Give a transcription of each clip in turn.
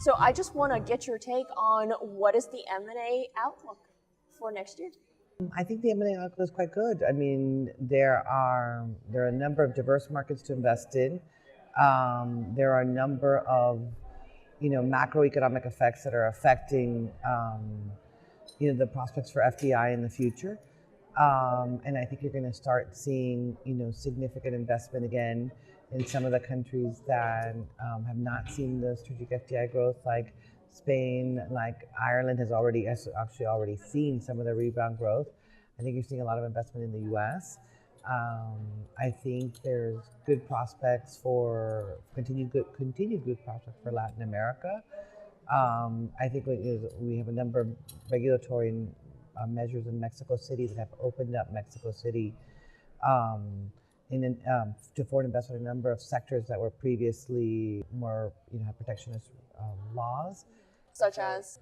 So I just want to get your take on what is the M&A outlook for next year? I think the M&A outlook is quite good. I mean, there are a number of diverse markets to invest in. There are a number of macroeconomic effects that are affecting the prospects for FDI in the future. And I think you're going to start seeing significant investment again in some of the countries that have not seen the strategic FDI growth, like Spain, like Ireland has actually already seen some of the rebound growth. I think you're seeing a lot of investment in the U.S. I think there's good prospects for continued good prospects for Latin America. I think we have a number of regulatory measures in Mexico City that have opened up Mexico City to foreign investment in a number of sectors that were previously more had protectionist laws. Such as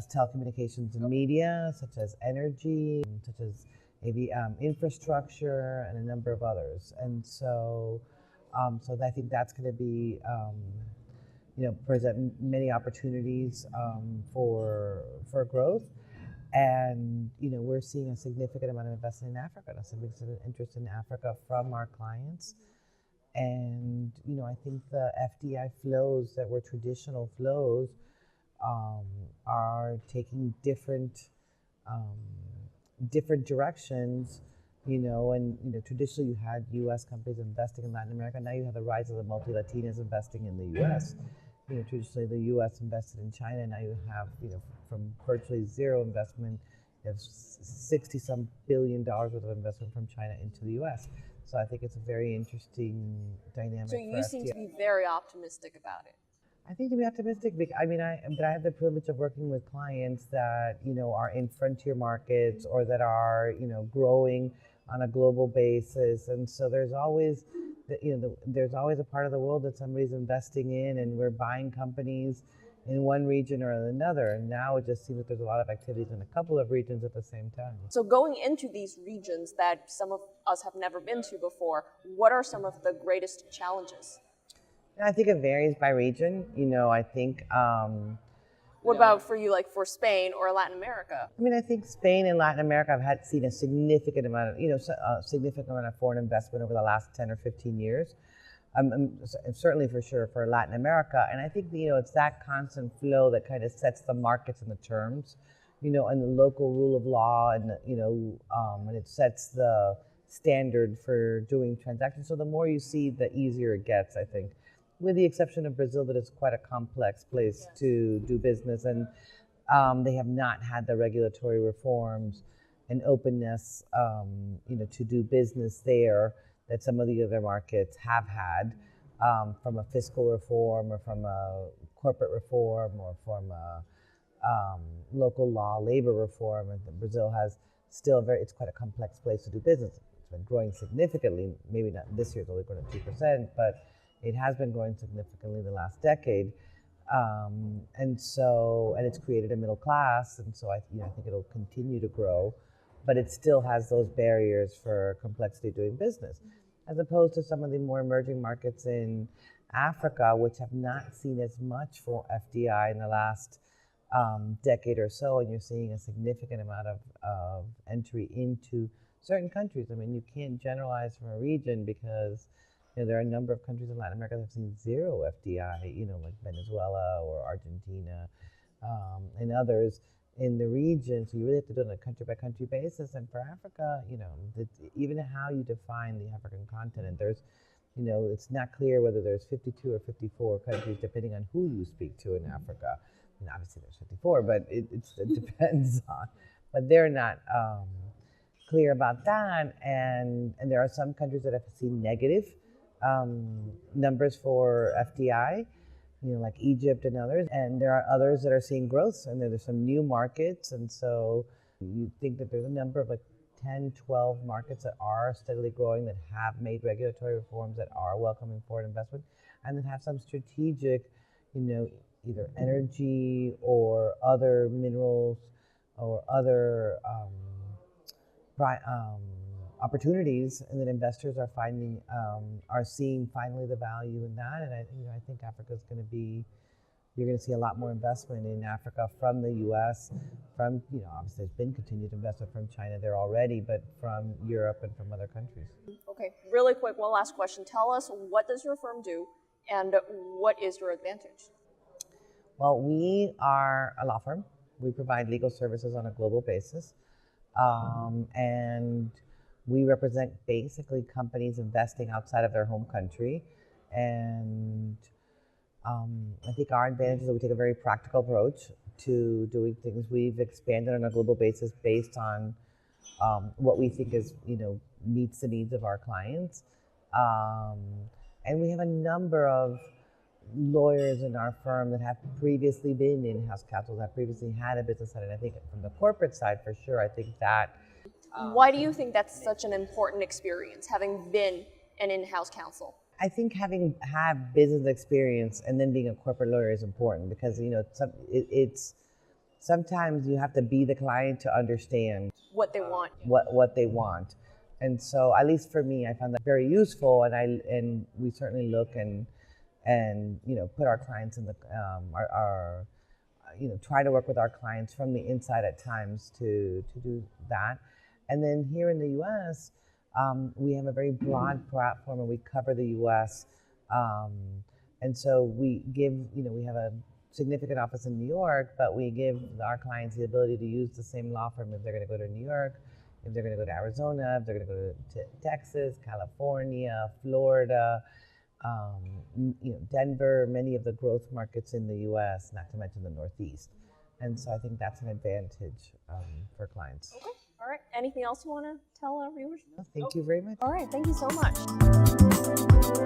telecommunications and media, such as energy, such as maybe infrastructure, and a number of others. And so I think that's going to be present many opportunities for growth. And we're seeing a significant amount of investment in Africa, a significant interest in Africa from our clients. And I think the FDI flows that were traditional flows are taking different directions. And traditionally you had U.S. companies investing in Latin America. Now you have the rise of the multi-Latinas investing in the U.S. Traditionally the U.S. invested in China. Now you have, from virtually zero investment, you have $60-some billion worth of investment from China into the U.S. So I think it's a very interesting dynamic. So you seem to be very optimistic about it. I think to be optimistic, I have the privilege of working with clients that are in frontier markets or that are growing on a global basis, and so there's always there's always a part of the world that somebody's investing in, and we're buying companies in one region or another. And now it just seems that there's a lot of activities in a couple of regions at the same time. So going into these regions that some of us have never been to before, what are some of the greatest challenges? I think it varies by region. I think. What about for you, like for Spain or Latin America? I think Spain and Latin America have seen a significant amount of foreign investment over the last 10 or 15 years. And certainly for sure for Latin America. And I think, it's that constant flow that kind of sets the markets and the terms, and the local rule of law, and, and it sets the standard for doing transactions. So the more you see, the easier it gets, I think. With the exception of Brazil, that is quite a complex place to do business, and they have not had the regulatory reforms and openness, to do business there that some of the other markets have had, from a fiscal reform or from a corporate reform or from a local law, labor reform. And Brazil has still it's quite a complex place to do business. It's been growing significantly, maybe not this year, it's only grown at 2%, but it has been growing significantly the last decade, and it's created a middle class, and so I think it'll continue to grow, but it still has those barriers for complexity of doing business, as opposed to some of the more emerging markets in Africa, which have not seen as much for FDI in the last decade or so, and you're seeing a significant amount of entry into certain countries. You can't generalize from a region because there are a number of countries in Latin America that have seen zero FDI, like Venezuela or Argentina, and others in the region. So you really have to do it on a country-by-country basis. And for Africa, even how you define the African continent, there's, it's not clear whether there's 52 or 54 countries, depending on who you speak to in Africa. Obviously there's 54, but it depends on. But they're not clear about that. And there are some countries that have seen negative numbers for FDI, like Egypt and others. And there are others that are seeing growth, and there's some new markets. And so you think that there's a number of 10, 12 markets that are steadily growing, that have made regulatory reforms, that are welcoming foreign investment, and that have some strategic, either energy or other minerals or other opportunities, and that investors are finding, are seeing finally the value in that. And I think Africa is going to be, you're going to see a lot more investment in Africa from the U.S., from, obviously there's been continued investment from China there already, but from Europe and from other countries. Okay, really quick, one last question. Tell us, what does your firm do and what is your advantage? Well, we are a law firm. We provide legal services on a global basis. And we represent basically companies investing outside of their home country. And I think our advantage is that we take a very practical approach to doing things. We've expanded on a global basis based on what we think is, meets the needs of our clients. And we have a number of lawyers in our firm that have previously been in-house counsel, that previously had a business side. And I think from the corporate side, for sure, I think that. Why do you think that's such an important experience, having been an in-house counsel? I think have business experience and then being a corporate lawyer is important because, it's sometimes you have to be the client to understand What they want. What they want. And so, at least for me, I found that very useful, and we certainly look and put our clients in the try to work with our clients from the inside at times to do that. And then here in the U.S., we have a very broad platform, and we cover the U.S. And so we give, we have a significant office in New York, but we give our clients the ability to use the same law firm if they're going to go to New York, if they're going to go to Arizona, if they're going to go to Texas, California, Florida, Denver, many of the growth markets in the U.S., not to mention the Northeast. And so I think that's an advantage for clients. Okay. All right. Anything else you want to tell our viewers? Thank you very much. All right. Thank you so much.